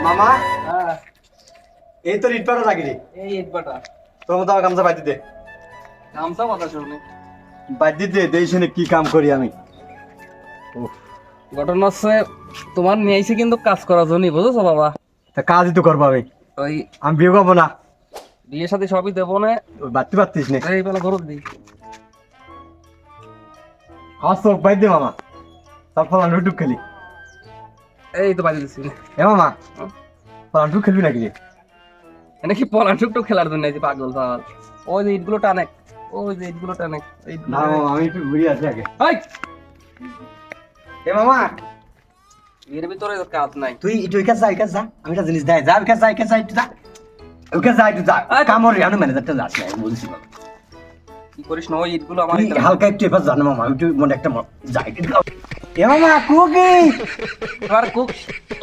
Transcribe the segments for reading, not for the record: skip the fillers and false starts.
মামা হ্যাঁ এই তো ইটপাটা লাগি রে। এই ইটবাটা তোর মতো আমার গামছা বাইতে দে। গামছা কথা শুনি বাইতে দে, দেই শুনে কি কাম করি আমি। ঘটনা হচ্ছে তোমার নিয়ে আইছি কিন্তু কাজ করার জন্য বুঝেছো বাবা। তা কাজই তো করবো আমি। ওই আমি বিয়ে করবো না। বিয়ের সাথে সবই দেবো না। ওই বাড়তে পারতিস না। এই বেলা গরম দিই হাত চোখ বাইর দে মামা, তার ফলান রুটুক খেলি। এই তো বাজে দিচ্ছি এ মামা, ফলান রুটুক খেলবি নাকি রে? এটা কি পলান টুকটু খেলার জন্য এই যে পাগল পাগল। ওই যে ইটগুলো টানে, ওই যে ইটগুলো টানে না মামা, আমি একটু ঘুরে আসি আগে। এই এ মামা, এর ভিতরে কাজ নাই। তুই একটু ওই কাজ যা, ওই কাজ যা। আমি একটা জিনিস দেয়, যা ওই কাজ যা, ওই কাজ যা, একটু যা। ওই কাজ যা, একটু যা। কামড় রে, আমি ম্যানেজারটা যাচ্ছি না, আমি বলছি বাবা। কি করিস না, ওই ইটগুলো আমার তুই হালকা একটু এবার জানো মামা, একটু মনে একটা যাই। এ মামা, কুকি এবার কুক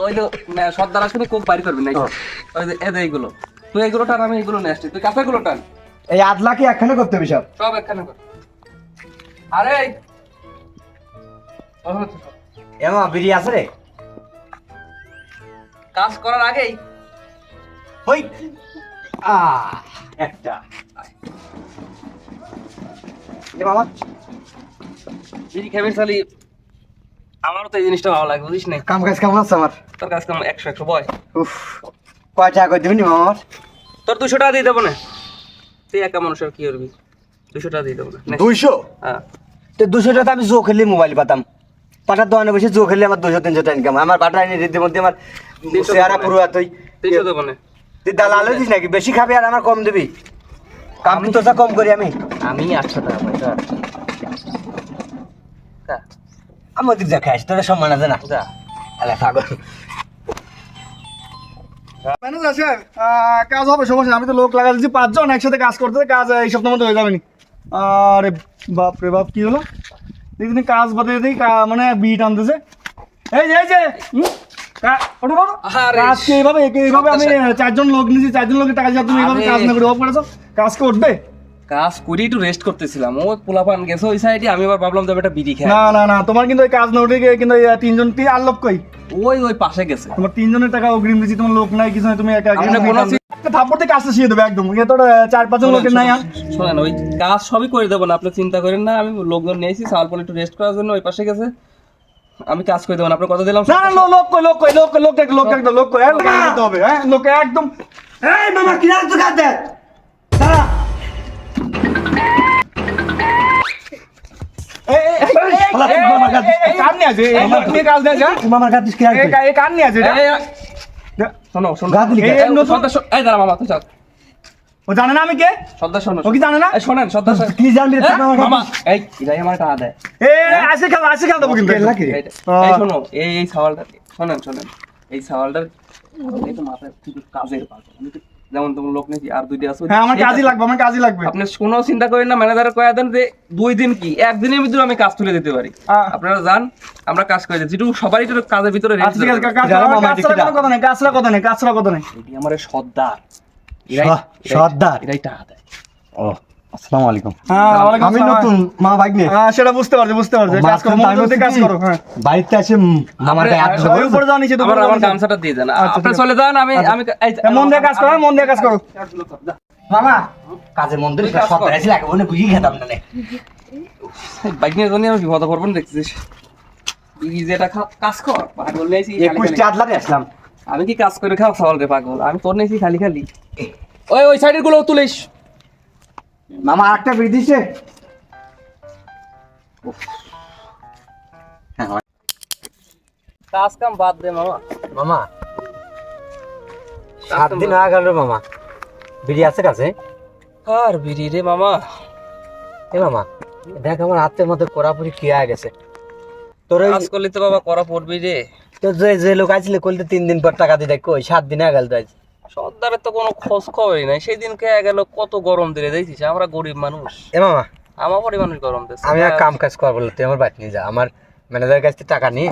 ওই যে সর্দার আসলে কুক বাড়ি করবি না। ওই যে এদের এইগুলো তুই এইগুলো টান, আমি এইগুলো নিয়ে আসছি, তুই কাঁচাগুলো টান। এই আদলা কি একখানে করতে হবে সব? সব একখানে কর। আরে এ মামা, বিড়ি আছে রে? কাজ করার আগেই হই একটা। এ মামা, বিড়ি খাবি চালি, আমারও তো এই জিনিসটা ভালো লাগে বুঝিস না। কাম কাজ কেমন আছে আমার? তোর কাজ কেমন? 100 বয়। উফ, কয় টাকা করে দিবি মামা আমার? তোর 200 টাকা দিয়ে দেবো না। তুই একা মানুষের কি করবি? 200 টাকা দিয়ে দেবো না। 200? হ্যাঁ তো 200 টাকা আমি জো খেলে মোবাইল পাতাম। পাটার দোকানে বসে জো খেলে আমার 200-300 টাকা ইনকাম। আমার পাটা এনে দিতে মধ্যে আমার 300 চেহারা পুরো এতই। 300 দেবো না। তুই দালাল হয়েছিস নাকি? বেশি খাবি আর আমার কম দিবি? কাম তো কম করি আমি। আমি 800 টাকা পাই স্যার। আমার দিক যা খাইস, তোরা সম্মান আছে না? যা আরে পাগল। ম্যানেজার সাহেব, কাজ হবে, সমস্যা নেই। আমি তো লোক লাগা দিচ্ছি 5 জন একসাথে কাজ করতে, কাজ এই সপ্তাহের মধ্যে হয়ে যাবে নি। আরে বাপ রে বাপ, কি হলো দেখি কাজ বাদে দিই, মানে বিট আনতেছে। এই যে ওঠো, ওঠো। আরে কাজ কি এইভাবে আমি 4 জন লোক নিয়েছি, 4 জন লোকের টাকা দিয়ে তুমি এইভাবে আরে। কাজ না করে অফ করেছো? কাজ কি উঠবে? কাজ করি একটু রেস্ট করতেছিলাম, ও পোলাপান গেছে ওই সাইডে, আমি আবার ভাবলাম যে একটা বিড়ি খাই। না তোমার কিন্তু ওই কাজ না উঠে গিয়ে কিন্তু 3 জন আর লোক কই? ওই পাশে গেছে। তোমার 3 জনের টাকা অগ্রিম দিয়েছি, তোমার লোক নাই, কিছু নাই, তুমি একা আমরা বোনাস থাপ্পড় থেকে কাজটা শিখে দেবে একদম। এ তো 4-5 জন লোকের নাই। আর শোনেন, ওই কাজ সবই করে দেবো না, আপনি চিন্তা করেন না। আমি লোকজন নিয়েছি সালপল একটু রেস্ট করার জন্য, ওই পাশে গেছে, আমি কাজ করে দেবো না। আপনার কথা দিলাম। না লোক কই দিতে হবে। হ্যাঁ, লোক একদম। এই মামা, কি রাখছো কাঁদতে? দাঁড়া। কার নিয়ে আছে? তুমি কাজ দেয় যা। মামার কাঁদতিস কি রাখছিস? এই কার নিয়ে আছে? শোনো গা দিলি কে? এই দাঁড়া মামা, তুই চল। ও জানে না আমি কে? সর্দার শোনো, ও কি জানে না? এই শোনেন সর্দার কি জানবি রে? মামা, এই ইরাই আমার টাকা দেয়। আসে খেল দেবো কিন্তু। এই শোনো, এই সাওয়ালটা শোনেন, এই সাওয়ালটার এই তো মাথায় কিন্তু কাজের পাগল। আমি তো যেমন তোমার লোক নাকি আর 2টা আছে। হ্যাঁ, আমার কাজই লাগবে। আপনি কোনো চিন্তা করেন না, ম্যানেজার কয়ে দেন যে 2 দিন কি 1 দিনের ভিতরে আমি কাজ তুলে দিতে পারি। আপনারা যান, আমরা কাজ করে দিচ্ছি। একটু সবারই একটু কাজের ভিতরে রেস্ট আচ্ছা, ঠিক আছে, কাজরা কথা নেই। এটি আমার সর্দার, সর্দার? এরাই টাকা দেয়। ও, আসসালামু আলাইকুম। হ্যাঁ, আমি নতুন মা বাইক নিয়ে। সেটা বুঝতে পারছি। কাজ করো, মনোযোগ দিয়ে কাজ করো। হ্যাঁ, বাড়িতে আসে মামার গায়ে হাত ওই উপরে যাও, নিচে আমার গামছাটা দিয়ে দেন, আপনি চলে যান। আমি মন দিয়ে কাজ করো, মন দিয়ে কাজ করো। মামা কাজে মন দিলে সর্দার এসে লাগে ওনে বুঝি খেতাম না রে। বাইক নিয়ে জন্য আমি বিপদ করবেন দেখছিস। এই যেটা কাজ কর পাগল নেছি 21 আদলারে আসলাম। আমি কি কাজ করে খাও সওয়াল রে পাগল, আমি তোর নেছি খালি ওই সাইডের গুলো তুলিস। মামা আরেকটা বিড়ি দিছে। কাজ কাম বাদ দে মামা। মামা 7 দিন হয়ে গেল রে মামা, বিড়ি আছে কাছে? আর বিড়ি রে মামা। এ মামা দেখ, আমার হাতের মধ্যে কোরাপুরি কি হয়ে গেছে। তোর কাজ করলে তো বাবা করা পড়বি রে। তোর যে লোক আসছিল কইলে 3 দিন পর টাকা দিতে, কই 7 দিন হয়ে গেল তো আজ। সর্দারের তো কোনো খোঁজ খবরই নাই। সেই দিন কে গেল, কত গরম দিলে দেখছিস, আমরা গরিব মানুষ। এ মামা, আমার পরি মানুষ গরম দিচ্ছে। আমি এক কাম কাজ করবো, তুই আমার বাইক নিয়ে যা। আমার ম্যানেজারের কাছ থেকে টাকা নিয়ে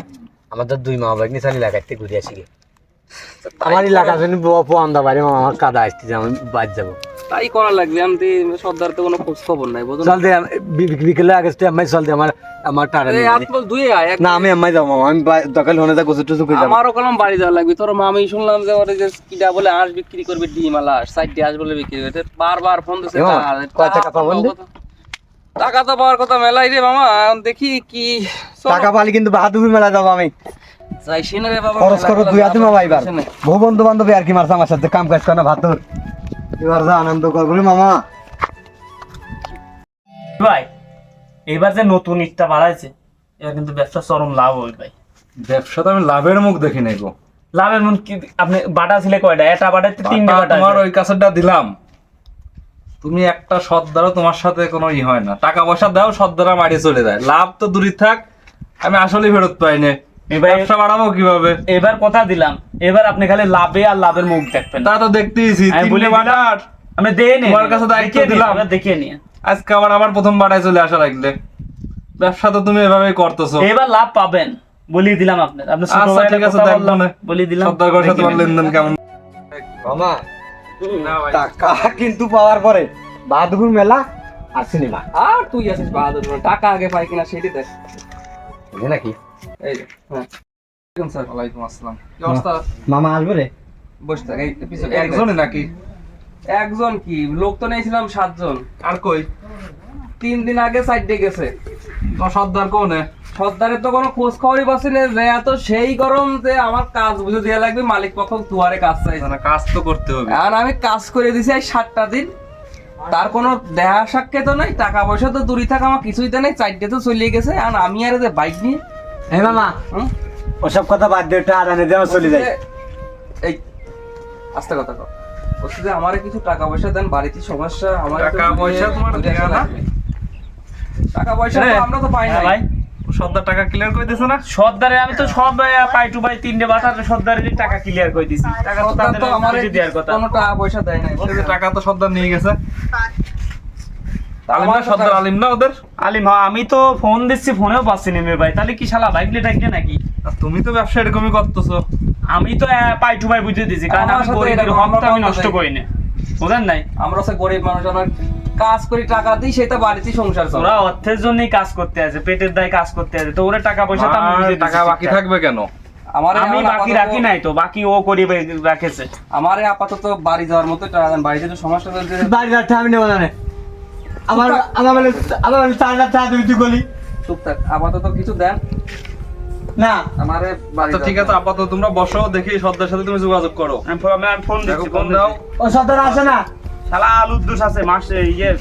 আমাদের 2 মামা বাইক নিয়ে চালি লাগাইতে ঘুরে আসি। আমার এলাকা জন্য পোয়ান্দা বাড়ি মামা, আমার কাদা আসতে যে আমি বাদ যাবো। তাই করা লাগবে। আমি সর্দার তো কোনো খোঁজ খবর নাই বুঝুন। চল দে বিকেলে আগে আম্মাই চল দে আমার টাকা এই হাত বল দুই আয় না আমি আম্মাই যাবো মামা আমি দোকান হনে যা গোসু টুসু করে যাবো আমারও কলম বাড়ি যাওয়া লাগবে। তোর মামি শুনলাম যে ওরে যে কিডা বলে হাঁস বিক্রি করবে, ডিম আলা হাঁস সাইডে হাঁস বলে বিক্রি করবে। বারবার ফোন দিছে কয় টাকা পাবো টাকা তো পাওয়ার কথা মেলাই রে মামা। এখন দেখি কি টাকা পালি কিন্তু বাহাদুর মেলা যাবো আমি যাইছি না রে বাবা। খরচ করো দুই হাতে মামা এবার বহু বন্ধু বান্ধব আর কি মারছে আমার সাথে কাম কাজ করে না ভাতুর এবার যা আনন্দ করবো রে মামা। ভাই এবার যে নতুন ইটটা বাড়াইছে এবার কিন্তু ব্যবসা চরম লাভ হবে ভাই। ব্যবসাতে আমি লাভের মুখ দেখি নাই গো। লাভের মন কি আপনি বাটা ছিলে কয়টা? এটা বাটাইতে তিনটে বাটা। তোমার ওই কাছেরটা দিলাম, তুমি একটা সর্দারও তোমার সাথে কোনো হয় না। টাকা পয়সা দাও, সর্দারা মারিয়ে চলে যায়। লাভ তো দূরই থাক, আমি আসলেই ফেরত পাই না। এবার ব্যবসা বাড়াবো কিভাবে? এবার কথা দিলাম, এবার আপনি খালি লাভে আর লাভের মুখ দেখবেন। তা তো দেখতেইছি, আমি বলি তিনটে বাটার আপনি দেন তোমার কাছে দায়িত্ব দিলাম। দেখিয়ে নিয়ে আজকে আমার প্রথম বাটায় চলে আসা লাগলে। ব্যবসা তো তুমি এভাবেই করতেছো। এবার লাভ পাবেন বলি দিলাম আপনার। আপনি ছোট আচ্ছা ভাইয়ের ঠিক আছে, কথা দেখবো বললাম, না। বলি দিলাম। সর্দার ঘরের সাথে তোমার লেনদেন কেমন? মামা না ভাই, টাকা কিন্তু পাওয়ার পরে বাহাদুর মেলা আর সিনেমা আর তুই আছিস বাহাদুর। টাকা আগে পাই কিনা সেটি দেখ। বুঝে নাকি এই যে হ্যাঁ স্যার ওয়ালাইকুম আসসালাম। কি অবস্থা? মামা আসবে রে বসে থাক। এই পিছনে একজনই নাকি? একজন কি লোক তো নেইছিলাম 7 জন। আর কই? 3 দিন আগে সাইডে গেছে। তোমার সর্দার কোনে? সর্দারের তো কোনো খোঁজ খবরই পাচ্ছি না। যে এত সেই গরম যে আমার কাজ বুঝে দেওয়া লাগবে। মালিক পক্ষ দুয়ারে কাজ চাইছে। না, কাজ তো করতে হবে। আর আমি কাজ করে দিছি এই 7টা দিন, তার কোনো দেখা সাক্ষাৎ নাই। টাকা পয়সা তো দূরই থাক, আমার কিছুই তো নেই। 4টে তো চলে গেছে। আর আমি আর যে বাইক নিয়ে এই মামা হুম? ওসব কথা বাদ দিয়ে টাকা আনে দেওয়া চলে যায় এই আস্তে কথা কর। বলছি যে আমারে কিছু টাকা পয়সা দেন, বাড়িতে সমস্যা। আমার টাকা পয়সা তোমার দেয়া না? টাকা পয়সা তো আমরা তো পাই না হ্যাঁ ভাই, সর্দার টাকা ক্লিয়ার করে দিছো না? সর্দারে আমি তো সব পাই টু পাই তিনটে বাটার সর্দারের টাকা ক্লিয়ার করে দিছি। টাকা তো সর্দার তাদের তো আমারে দেওয়ার কথা। কোনো টাকা পয়সা দেয় নাই। এই যে টাকা তো সর্দার নিয়ে গেছে। আলিম আমার না, সর্দার আলিম না ওদের? আলিম হ্যাঁ, আমি তো ফোন দিচ্ছি, ফোনেও পাচ্ছি না ভাই। তাহলে কি শালা বাইক লিয়ে থাকবে নাকি? আর তুমি তো ব্যবসা এরকমই করতেছো। আমি তো পাই টু পাই বুঝে দিছি, কারণ আমার আমি সাথে গরিবের এরকম হকটা আমি আমরা নষ্ট বন্ধ করি না, বুঝেন নাই? আমরা সে গরিব মানুষ, আমার কাজ করি টাকা দিই, সেটা বাড়িতে সংসার চলে। ওরা অর্থের জন্যই কাজ করতে আছে, পেটের দায় কাজ করতে আছে। তো ওরা টাকা পয়সা তো আমি আর বুঝে দিছি টাকা বাকি ঠিকঠাক। থাকবে কেন? আমারে আমি এখন বাকি আপাতত- রাখি নাই তো, বাকি ও করে রাখেছে। আমারে আপাতত বাড়ি যাওয়ার মতো টাকা দেন। বাড়িতে তো সমস্যা চলছে। বাড়ি যাচ্ছে আমি নেবো না রে। আমার আমার বলে 4,000 টাকা দিবি তুই বলি চুপ থাক, আপাতত কিছু দেন না আমারে বাড়ি আচ্ছা ঠিক আছে, আপাতত তোমরা বসো, দেখি সর্দার সাথে তুমি যোগাযোগ করো। আমি ফোন দেখো দিচ্ছি, ফোন দাও। ও সর্দার আসে না শালা আলুর দোষ আছে, মাসে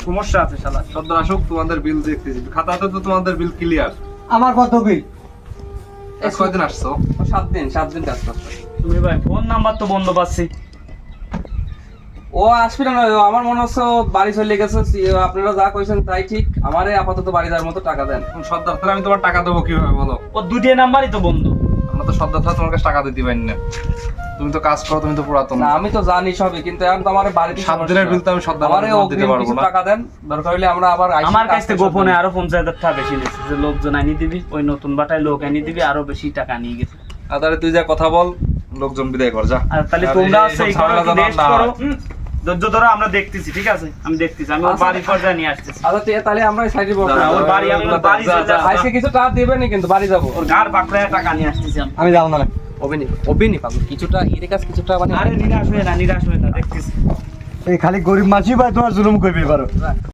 সমস্যা আছে শালা। সর্দার আসুক, তোমাদের বিল দেখতেছি। খাতাতে তো তোমাদের বিল ক্লিয়ার। আমার কত বিল কয়দিন আসছো? 7 দিন কাজ করছে। তুমি ভাই ফোন নাম্বার তো বন্ধ পাচ্ছি। ও আসবে না, আমার মনে হচ্ছে ও বাড়ি চলে গেছে। আপনারা যা কইছেন তাই ঠিক। আমারে আপাতত বাড়ি যাওয়ার মতো টাকা দেন। এখন সর্দার তাহলে আমি তোমার টাকা দেবো কিভাবে বলো? ও দুটো নাম্বারই তো বন্ধ। আমরা তো সর্দার তাহলে তোমার কাছে টাকা দিতে পারি না। তুমি তো কাজ করো, তুমি তো পুরাতন। না আমি তো জানি সবই, কিন্তু এখন তো আমার বাড়িতে 7 দিনের বিল তো আমি সর্দার আমারে দিতে অগ্রিম পারবো কিছু না। টাকা দেন। দরকার হলে আমরা আবার আইসি আমার কাছ কাজ থেকে করতে গোপনে হবে। আরো 50,000 টাকা বেশি নিয়েছে, যে লোকজন আনি দিবি, ওই নতুন বাটায় লোক আনি দিবি, আরো বেশি টাকা নিয়ে গেছে। আর তাহলে তুই যা কথা বল, লোকজন বিদায় কর যা। আর তাহলে আর তোমরা এইসব সেই করো, ঝামেলা একটু যেন রেস্ট না করো, হয়। ধৈর্য ধরো, আমরা দেখতেছি, ঠিক আছে? আমি দেখতেছি, আমি ওর আচ্ছা। বাড়ির পর্যায়ে নিয়ে আসতেছি। আচ্ছা তাহলে আমরা সাইডে বসবো। যা, ওর বাড়ি আমি ওর বাড়ি চলে যাবো। আইসে কিছু টাকা দিবেনি, কিন্তু বাড়ি যাবো। ওর গার বাকড়ায় টাকা নিয়ে আসতেছি আমি। আমি যাবো না অবিনি পাবো কিছুটা, এর কাছে কিছুটা মানে আরে নিরাশ হয়ে না, দেখতেছি। এই খালি গরিব মাসি ভাই তোমার জুলুম করবে পারো